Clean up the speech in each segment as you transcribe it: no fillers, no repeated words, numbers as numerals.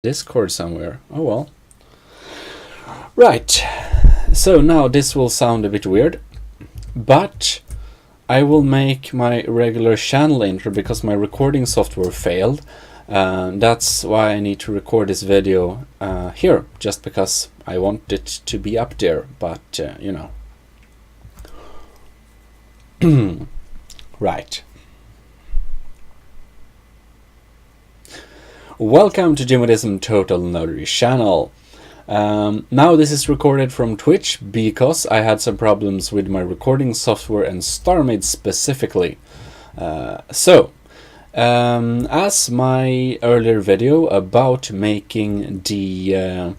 Discord somewhere. Oh well. Right. So now this will sound a bit weird, but I will make my regular channel intro because my recording software failed. That's why I need to record this video here, just because I want it to be up there, but you know. Right. Welcome to Jimmodism Total Nerdery channel. Now this is recorded from Twitch because I had some problems with my recording software and StarMade specifically. As my earlier video about making the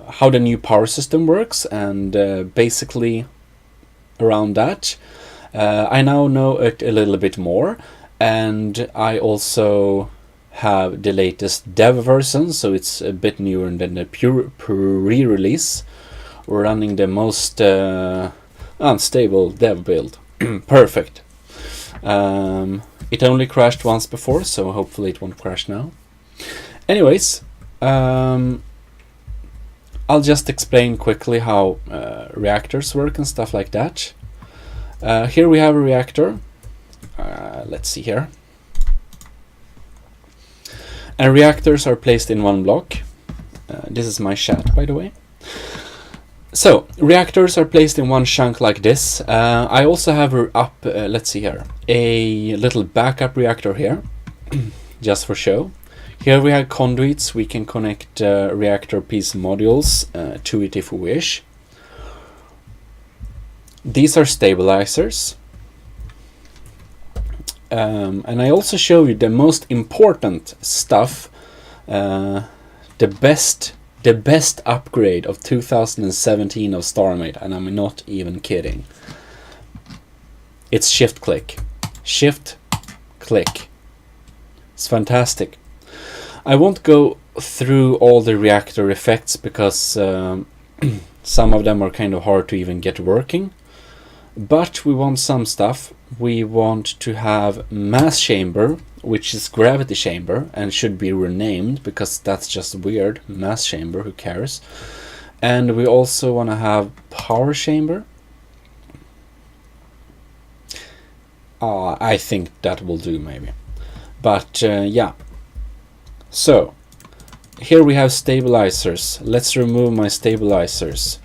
how the new power system works and basically around that, I now know it a little bit more, and I also have the latest dev version, so it's a bit newer than the pure pre-release. We're running the most unstable dev build. Perfect. It only crashed once before, so hopefully it won't crash now. Anyways, I'll just explain quickly how reactors work and stuff like that. Here we have a reactor. Let's see here. And reactors are placed in one block. This is my chat, by the way. So, reactors are placed in one chunk like this. I also have let's see here, a little backup reactor here, just for show. Here we have conduits. We can connect reactor piece modules to it if we wish. These are stabilizers. And I also show you the most important stuff, the best upgrade of 2017 of StarMade, and I'm not even kidding. It's shift click. Shift click. It's fantastic. I won't go through all the reactor effects because some of them are kind of hard to even get working. But we want some stuff. We want to have mass chamber, which is gravity chamber, and should be renamed because that's just weird. Mass chamber, who cares? And we also want to have power chamber. I think that will do maybe. But yeah. So here we have stabilizers. Let's remove my stabilizers.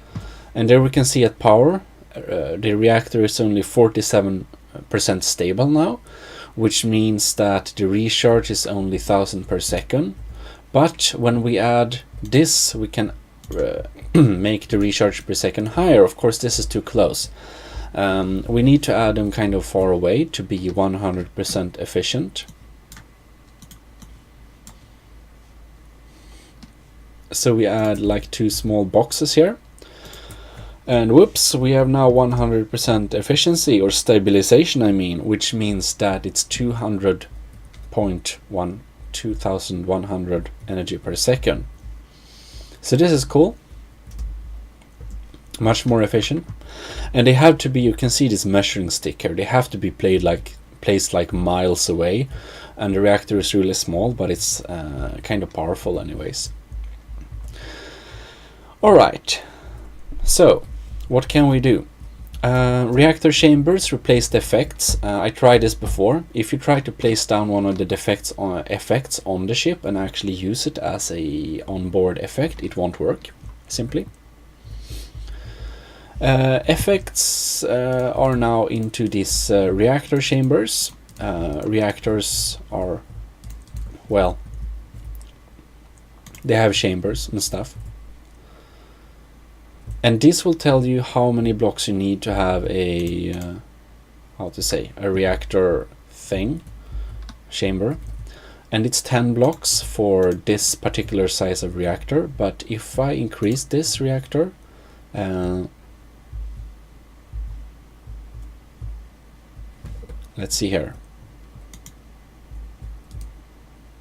And there we can see at power, the reactor is only 47% stable now, which means that the recharge is only 1000 per second. But when we add this, we can make the recharge per second higher. Of course, this is too close. We need to add them kind of far away to be 100% efficient. So we add like 2 small boxes here. And whoops, we have now 100% efficiency, or stabilization I mean, which means that it's 2100 energy per second. So this is cool. Much more efficient. And they have to be, you can see this measuring stick here, they have to be placed like miles away. And the reactor is really small, but it's kind of powerful anyways. Alright, so what can we do? Reactor chambers replace the effects. I tried this before. If you try to place down one of the effects on the ship and actually use it as a onboard effect, it won't work, simply. Effects are now into these reactor chambers. Reactors are, well, they have chambers and stuff. And this will tell you how many blocks you need to have a, a reactor chamber. And it's 10 blocks for this particular size of reactor. But if I increase this reactor, let's see here.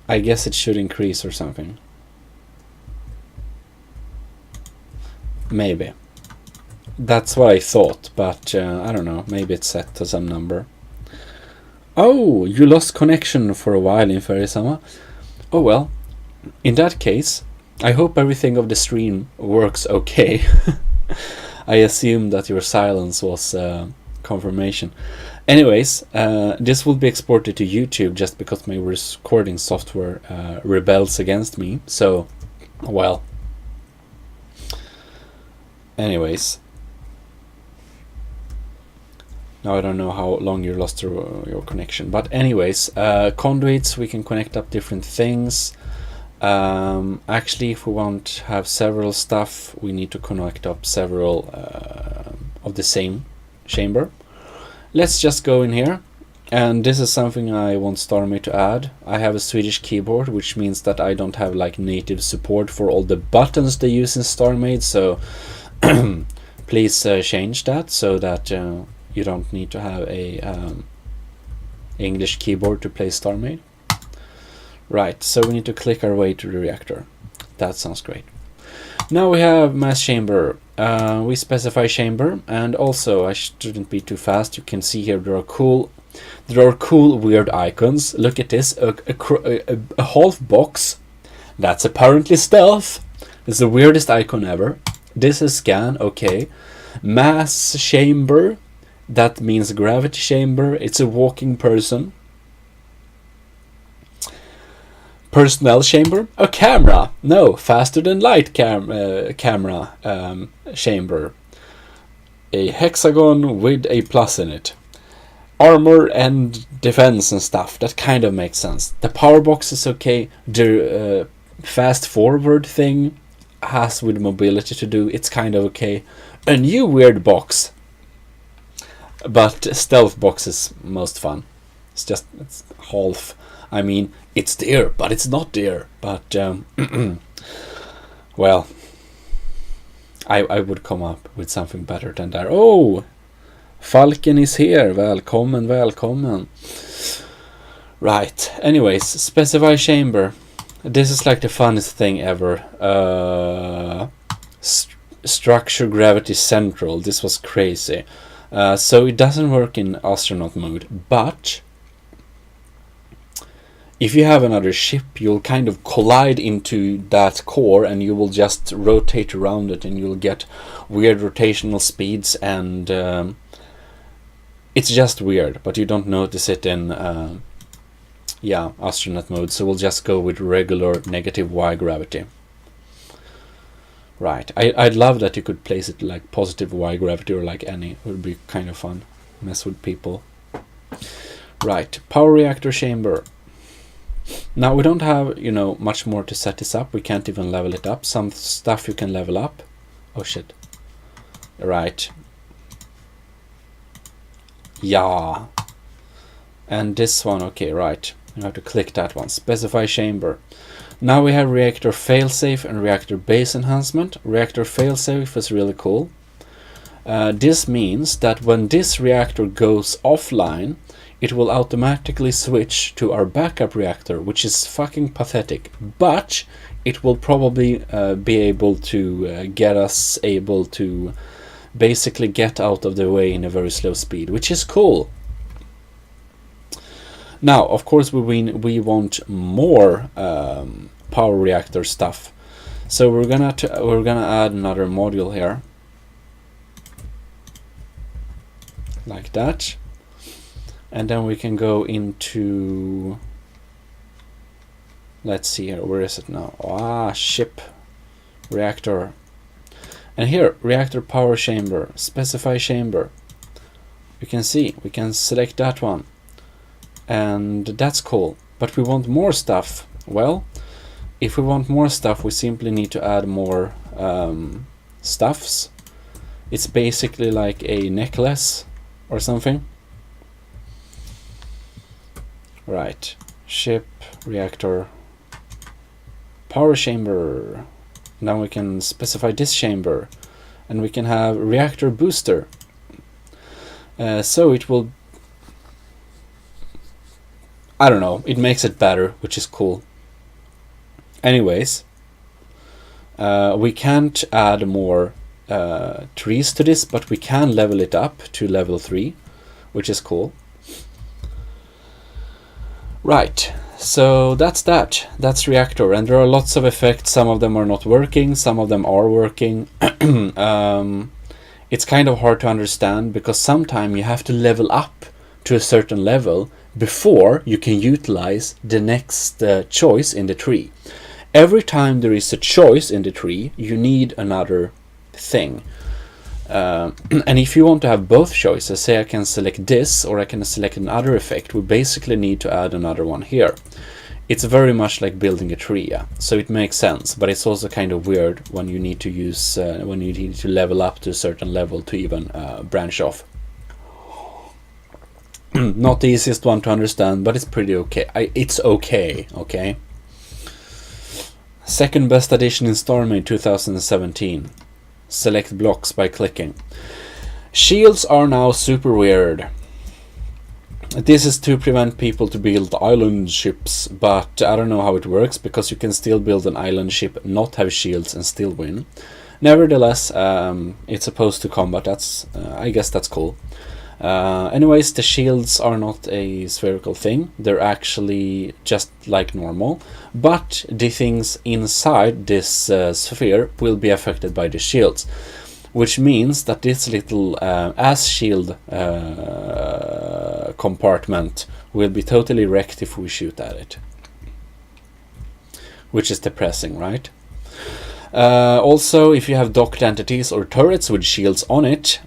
I guess it should increase or something. Maybe. That's what I thought, but I don't know. Maybe it's set to some number. Oh, you lost connection for a while in Fairy-sama. Oh well. in that case, I hope everything of the stream works okay. I assume that your silence was confirmation. Anyways, this will be exported to YouTube just because my recording software rebels against me. So, well. Anyways. Now I don't know how long you lost your connection. But anyways, conduits, we can connect up different things. Actually, if we want to have several stuff, we need to connect up several of the same chamber. Let's just go in here, and this is something I want StarMade to add. I have a Swedish keyboard, which means that I don't have like native support for all the buttons they use in StarMade, so please change that so that you don't need to have a English keyboard to play StarMade. Right, so we need to click our way to the reactor. That sounds great. Now we have mass chamber. We specify chamber, and also I shouldn't be too fast. You can see here there are cool weird icons. Look at this, a half box. That's apparently stealth. It's the weirdest icon ever. This is scan, okay. Mass chamber, that means gravity chamber. It's a walking person. Personnel chamber, a camera. No, faster than light camera chamber. A hexagon with a plus in it. Armor and defense and stuff. That kind of makes sense. The power box is okay. The fast forward thing has with mobility to do. It's kind of okay. A new weird box. But stealth box is most fun. It's half. I mean, it's there, but it's not there. But, well, I would come up with something better than that. Oh, Falken is here. Välkommen, välkommen. Right, anyways, specify chamber. This is like the funnest thing ever. Structure gravity central. This was crazy. So it doesn't work in astronaut mode, but if you have another ship, you'll kind of collide into that core and you will just rotate around it and you'll get weird rotational speeds, and it's just weird, but you don't notice it in astronaut mode, so we'll just go with regular negative Y gravity. Right, I'd love that you could place it like positive Y gravity or like any. It would be kind of fun. Mess with people. Right, power reactor chamber. Now we don't have, much more to set this up. We can't even level it up. Some stuff you can level up. Oh shit. Right. Yeah. And this one, okay, right. You have to click that one. Specify chamber. Now we have reactor failsafe and reactor base enhancement. Reactor failsafe is really cool. This means that when this reactor goes offline, it will automatically switch to our backup reactor, which is fucking pathetic. But it will probably be able to get us able to basically get out of the way in a very slow speed, which is cool. Now, of course, we want more power reactor stuff, so we're gonna add another module here, like that, and then we can go into. Let's see here. Where is it now? Ship reactor, and here reactor power chamber. Specify chamber. You can see we can select that one. And that's cool, but we want more stuff. Well, if we want more stuff, we simply need to add more stuffs. It's basically like a necklace or something. Right, ship, reactor, power chamber. Now we can specify this chamber, and we can have reactor booster. So it will, I don't know, it makes it better, which is cool. Anyways, we can't add more trees to this, but we can level it up to level 3, which is cool. Right, So that's Reactor, and there are lots of effects. Some of them are not working, some of them are working. It's kind of hard to understand because sometimes you have to level up to a certain level before you can utilize the next choice in the tree. Every time there is a choice in the tree, you need another thing. And if you want to have both choices, say I can select this or I can select another effect, we basically need to add another one here. It's very much like building a tree, yeah. So it makes sense, but it's also kind of weird when you need to use when you need to level up to a certain level to even branch off. Not the easiest one to understand, but it's pretty okay. It's okay, okay. Second best addition in StarMade 2017. Select blocks by clicking. Shields are now super weird. This is to prevent people to build island ships, but I don't know how it works because you can still build an island ship, not have shields and still win. Nevertheless, it's opposed to combat. That's I guess that's cool. Anyways, the shields are not a spherical thing. They're actually just like normal, but the things inside this sphere will be affected by the shields, which means that this little ass shield compartment will be totally wrecked if we shoot at it, which is depressing, right? Also, if you have docked entities or turrets with shields on it,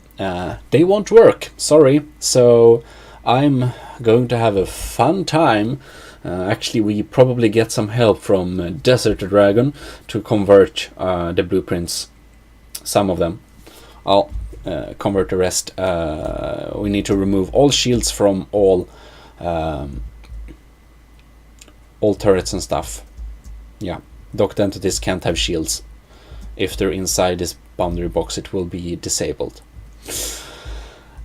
they won't work, sorry. So I'm going to have a fun time. Actually, we probably get some help from Desert Dragon to convert the blueprints, some of them. I'll convert the rest. We need to remove all shields from all turrets and stuff. Yeah, docked entities can't have shields. If they're inside this boundary box, it will be disabled.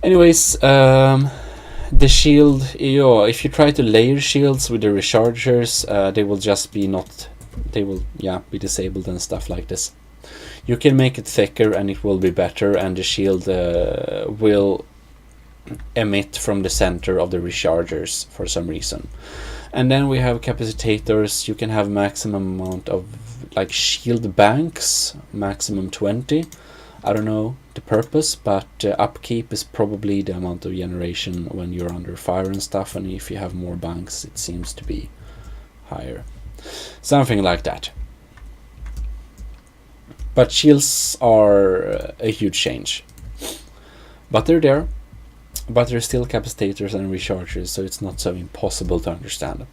Anyways, the shield, if you try to layer shields with the rechargers, they will just be be disabled and stuff like this. You can make it thicker and it will be better, and the shield will emit from the center of the rechargers for some reason. And then we have capacitators. You can have maximum amount of like shield banks, maximum 20. I don't know the purpose, but upkeep is probably the amount of generation when you're under fire and stuff, and if you have more banks it seems to be higher. Something like that. But shields are a huge change. But they're there. But they're still capacitors and rechargers, so it's not so impossible to understand.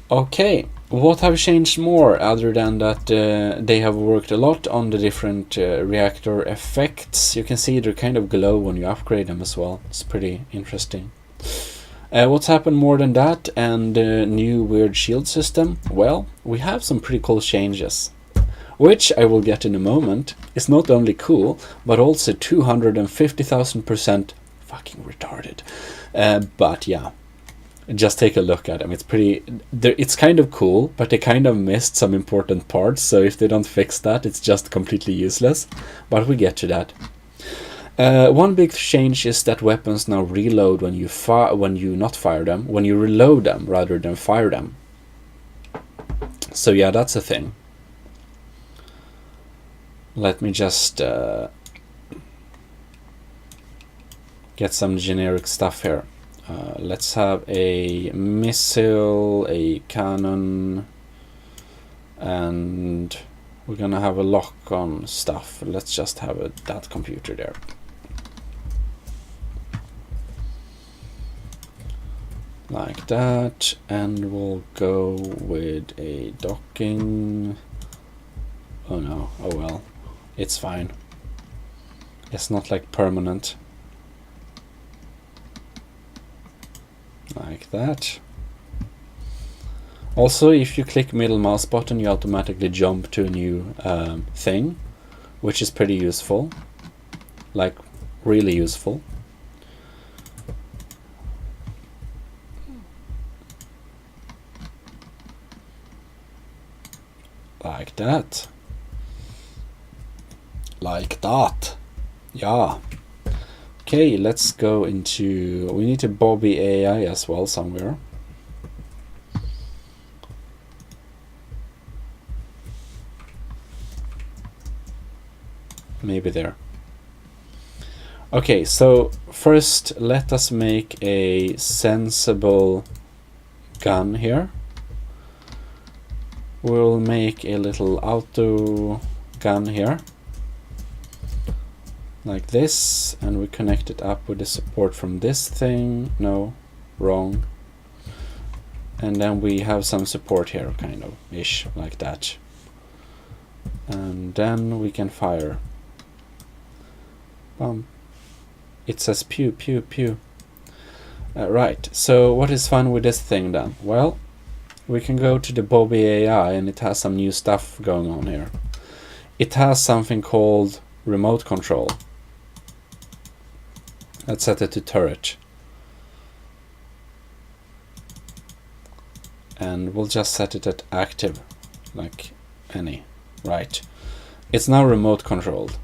Okay, what have changed more other than that they have worked a lot on the different reactor effects. You can see they kind of glow when you upgrade them as well. It's pretty interesting. What's happened more than that and the new weird shield system? Well, we have some pretty cool changes, which I will get in a moment. Is not only cool, but also 250,000% fucking retarded. But yeah, just take a look at them. It's pretty. It's kind of cool, but they kind of missed some important parts. So if they don't fix that, it's just completely useless. But we get to that. One big change is that weapons now reload when you not fire them, when you reload them rather than fire them. So yeah, that's a thing. Let me just get some generic stuff here. Let's have a missile, a cannon, and we're gonna have a lock on stuff. Let's just have that computer there. Like that, and we'll go with a docking. Oh no, oh well, it's fine. It's not like permanent. Like that. Also, if you click middle mouse button, you automatically jump to a new thing, which is pretty useful. Like, really useful. Like that. Like that. Yeah. Okay, let's go into... We need to Bobby AI as well somewhere. maybe there. Okay, so first let us make a sensible gun here. We'll make a little auto gun here, like this, and we connect it up with the support from this thing. No, wrong. And then we have some support here, kind of ish, like that. And then we can fire. It says pew pew pew. Right, so what is fun with this thing then? Well, we can go to the Bobby AI and it has some new stuff going on here. It has something called remote control. Let's set it to turret. And we'll just set it at active, like any. Right. It's now remote controlled,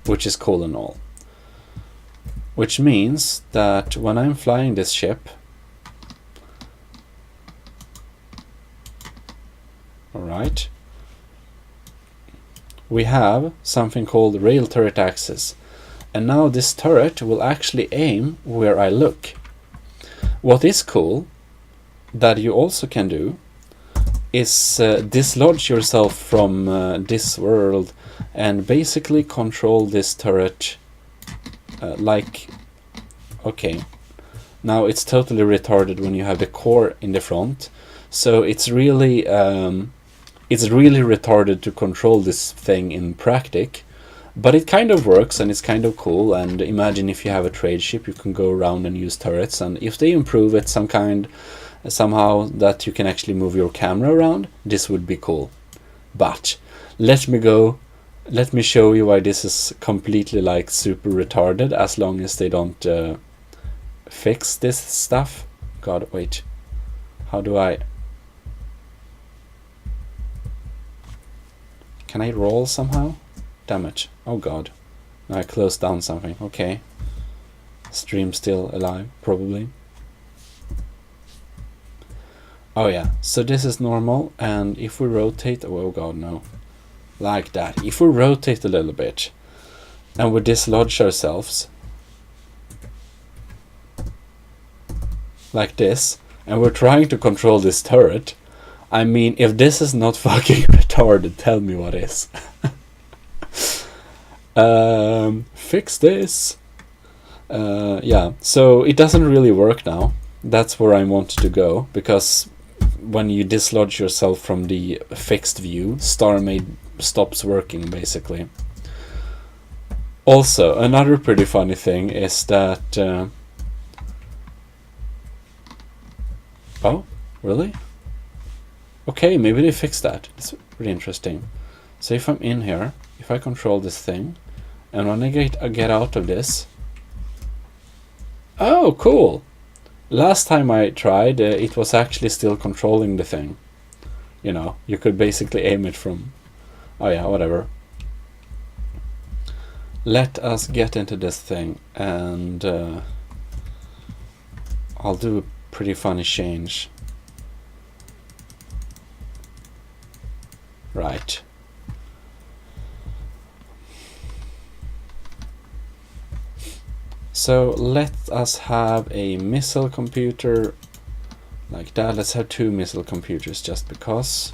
which is cool and all. Which means that when I'm flying this ship, alright, we have something called rail turret axis. And now this turret will actually aim where I look. What is cool that you also can do is dislodge yourself from this world and basically control this turret like, okay, now it's totally retarded when you have the core in the front, so it's really retarded to control this thing in practice, but it kind of works and it's kind of cool. And imagine if you have a trade ship, you can go around and use turrets, and if they improve it somehow that you can actually move your camera around, this would be cool. But let me show you why this is completely like super retarded, as long as they don't fix this stuff. God, wait, how do I, can I roll somehow? Damn it, oh god, I closed down something. Okay, stream still alive probably. Oh yeah, so this is normal, and if we rotate, oh god no, like that, if we rotate a little bit and we dislodge ourselves like this, and we're trying to control this turret, I mean, if this is not fucking retarded, tell me what is. Fix this. Yeah, so it doesn't really work now. That's where I wanted to go, because when you dislodge yourself from the fixed view, StarMade stops working basically. Also, another pretty funny thing is that oh, really? Okay, maybe they fixed that. It's really interesting. So if I'm in here, if I control this thing, and when I get out of this, oh cool! Last time I tried, it was actually still controlling the thing. You know, you could basically aim it from... Oh yeah, whatever. Let us get into this thing, and I'll do a pretty funny change. Right. So let us have a missile computer like that. Let's have 2 missile computers just because.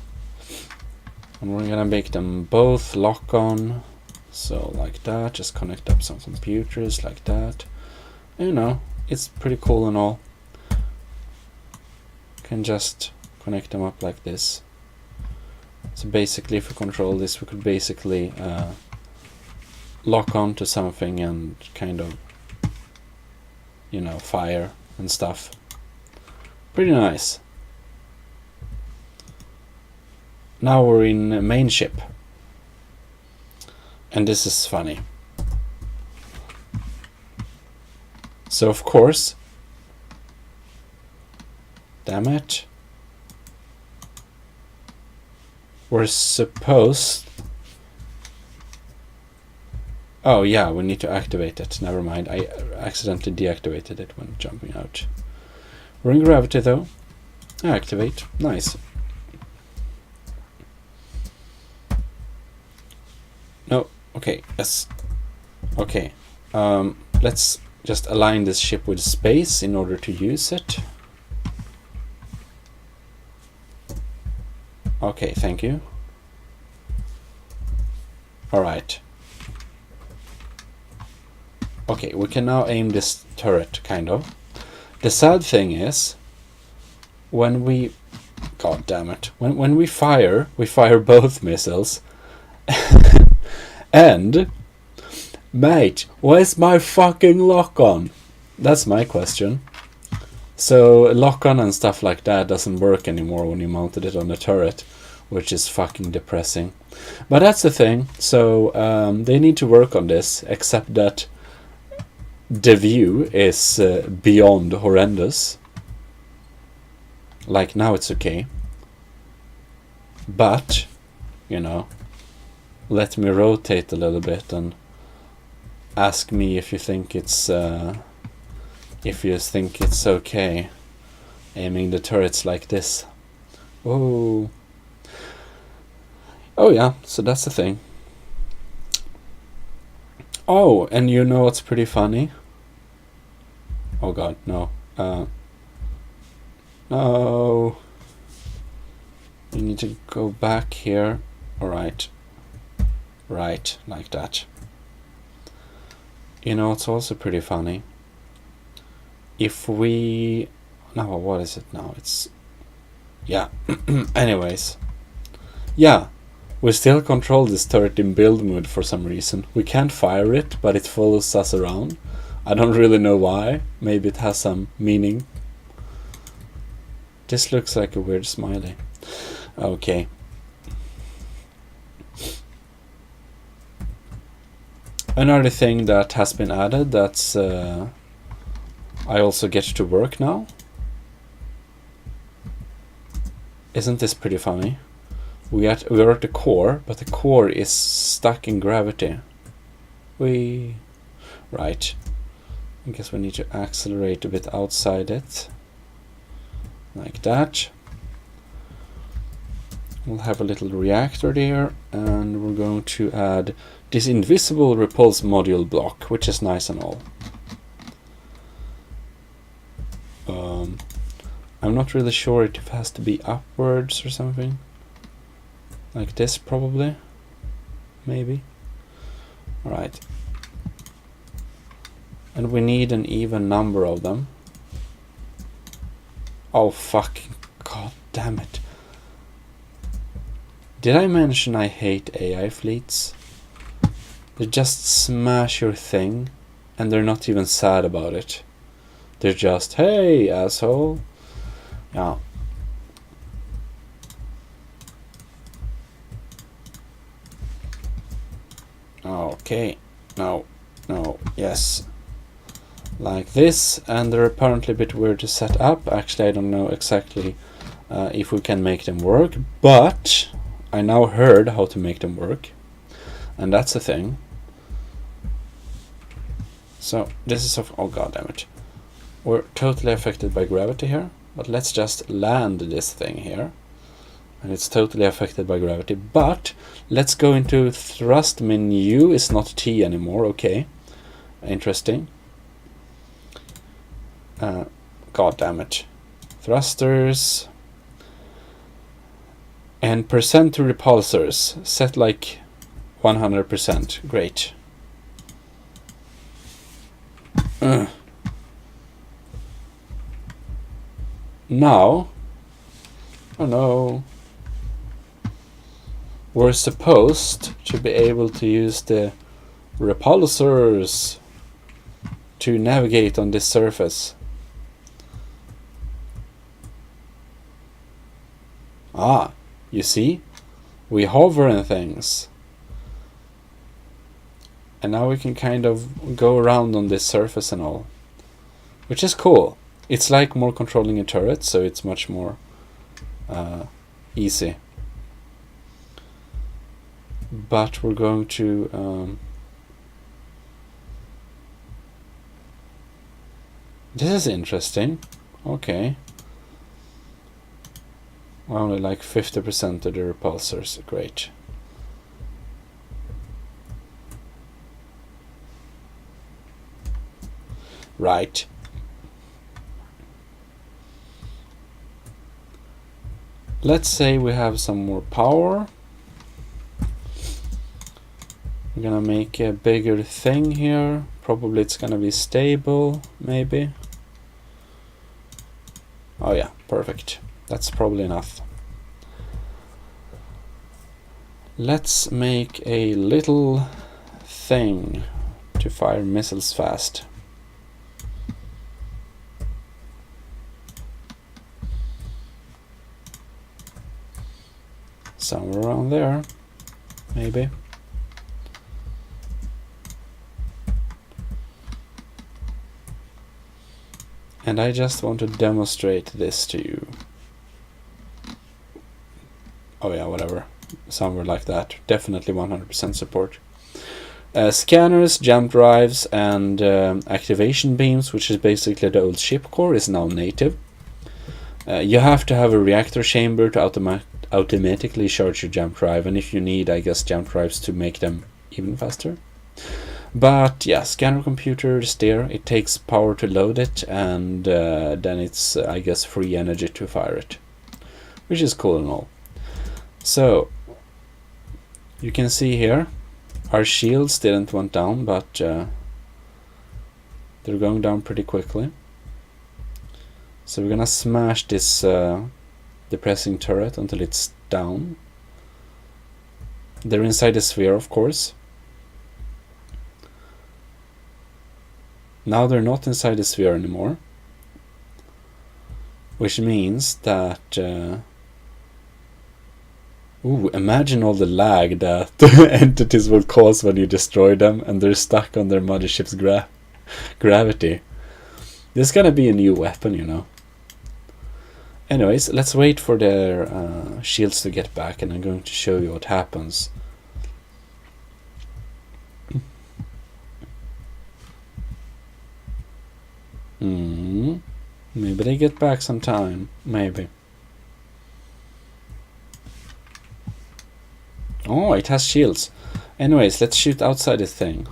And we're gonna make them both lock on. So like that, just connect up some computers like that. You know, it's pretty cool and all. Can just connect them up like this. So basically, if we control this, we could basically lock on to something and kind of, you know, fire and stuff. Pretty nice. Now we're in main ship. And this is funny. So of course, damn it, we're supposed... Oh yeah, we need to activate it. Never mind, I accidentally deactivated it when jumping out. We're in gravity though. Activate, nice. Okay, yes. Okay. Let's just align this ship with space in order to use it. Okay, thank you. Alright. Okay, we can now aim this turret, kind of. The sad thing is, when we... God damn it. When we fire both missiles. And... Mate, where's my fucking lock-on? That's my question. So, lock-on and stuff like that doesn't work anymore when you mounted it on the turret, which is fucking depressing. But that's the thing, so they need to work on this, except that the view is beyond horrendous. Like, now it's okay. But, you know, let me rotate a little bit and ask me if you think it's okay aiming the turrets like this. Oh yeah, so that's the thing. Oh, and you know what's pretty funny? Oh god, no. No. You need to go back here. Alright. Right, like that. You know, it's also pretty funny. If we... No, what is it now? It's... Yeah. Anyways. Yeah. We still control this turret in build mode for some reason. We can't fire it, but it follows us around. I don't really know why. Maybe it has some meaning. This looks like a weird smiley. Okay. Another thing that has been added that's I also get to work now. Isn't this pretty funny? We are at the core, but the core is stuck in gravity. Right. I guess we need to accelerate a bit outside it. Like that. We'll have a little reactor there, and we're going to add this invisible repulse module block, which is nice and all. I'm not really sure if it has to be upwards or something. Like this, probably. Maybe. Alright. And we need an even number of them. Oh, fucking god damn it. Did I mention I hate AI fleets? They just smash your thing, and they're not even sad about it. They're just, hey, asshole. Yeah. Okay. No. Yes. Like this, and they're apparently a bit weird to set up. Actually, I don't know exactly if we can make them work, but I now heard how to make them work, and that's the thing. So this is oh god damn it. We're totally affected by gravity here, but let's just land this thing here. And it's totally affected by gravity, but let's go into thrust menu. It's not T anymore, okay. Interesting. God damn it. Thrusters. And percent to repulsors. Set like 100%. Great. Now, oh no, we're supposed to be able to use the repulsors to navigate on this surface. Ah, you see, we hover and things, and now we can kind of go around on this surface and all, which is cool. It's like more controlling a turret, so it's much more easy. But we're going to... this is interesting. Okay. Only like 50% of the repulsors. Great. Right. Let's say we have some more power. We're gonna make a bigger thing here. Probably it's gonna be stable, maybe. Oh yeah, perfect. That's probably enough. Let's make a little thing to fire missiles fast. Somewhere around there, maybe. And I just want to demonstrate this to you. Oh yeah, whatever. Somewhere like that. Definitely 100% support. Scanners, jump drives, and activation beams, which is basically the old ship core, is now native. You have to have a reactor chamber to automatically charge your jump drive, and if you need, I guess, jump drives to make them even faster. But yeah, scanner computer is there. It takes power to load it, and then it's, I guess, free energy to fire it, which is cool and all. So you can see here, our shields didn't went down, but they're going down pretty quickly. So we're gonna smash this depressing turret until it's down. They're inside the sphere, of course. Now they're not inside the sphere anymore, which means that ooh, imagine all the lag that entities will cause when you destroy them and they're stuck on their mothership's gravity. This is gonna be a new weapon, you know. Anyways, let's wait for their shields to get back, and I'm going to show you what happens. Maybe they get back sometime. Maybe. Oh, it has shields. Anyways, let's shoot outside the thing.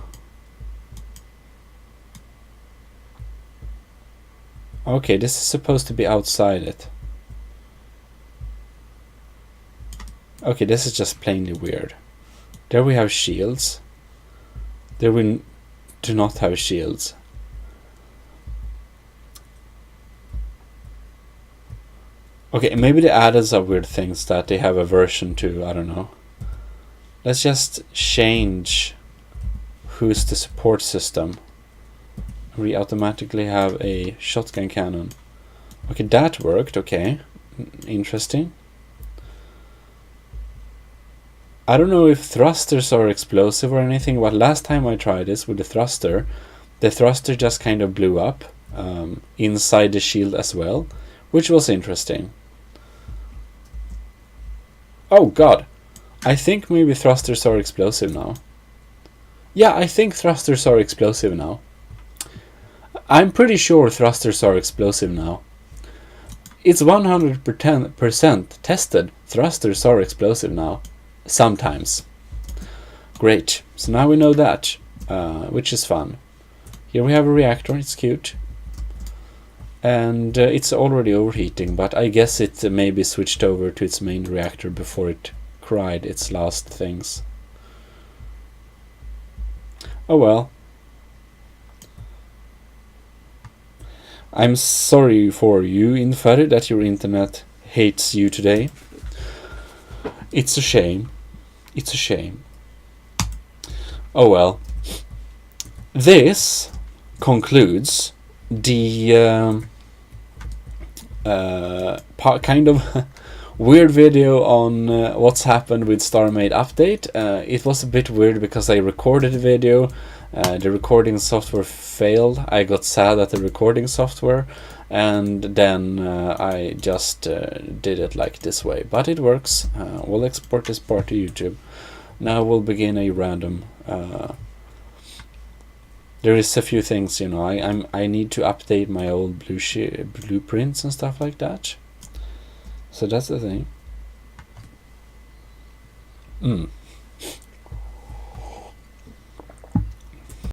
Okay, this is supposed to be outside it. Okay, this is just plainly weird. There we have shields. There we do not have shields. Okay, maybe they added some weird things that they have a version to, I don't know. Let's just change who's the support system. We automatically have a shotgun cannon. Okay, that worked, okay. Interesting. I don't know if thrusters are explosive or anything, but last time I tried this with the thruster just kind of blew up inside the shield as well, which was interesting. Oh god, I think maybe thrusters are explosive now. Yeah, I think thrusters are explosive now. I'm pretty sure thrusters are explosive now. It's 100% tested. Thrusters are explosive now. Sometimes. Great. So now we know that, which is fun. Here we have a reactor. It's cute. And it's already overheating, but I guess it maybe switched over to its main reactor before it cried its last things. Oh well. I'm sorry for you, Inferi, that your internet hates you today. It's a shame. It's a shame. Oh well. This concludes the kind of weird video on what's happened with StarMade update. It was a bit weird because I recorded the video. The recording software failed. I got sad at the recording software, and then I just did it like this way. But it works. We'll export this part to YouTube. Now we'll begin a random. There is a few things, you know. I need to update my old blueprints and stuff like that. So that's the thing.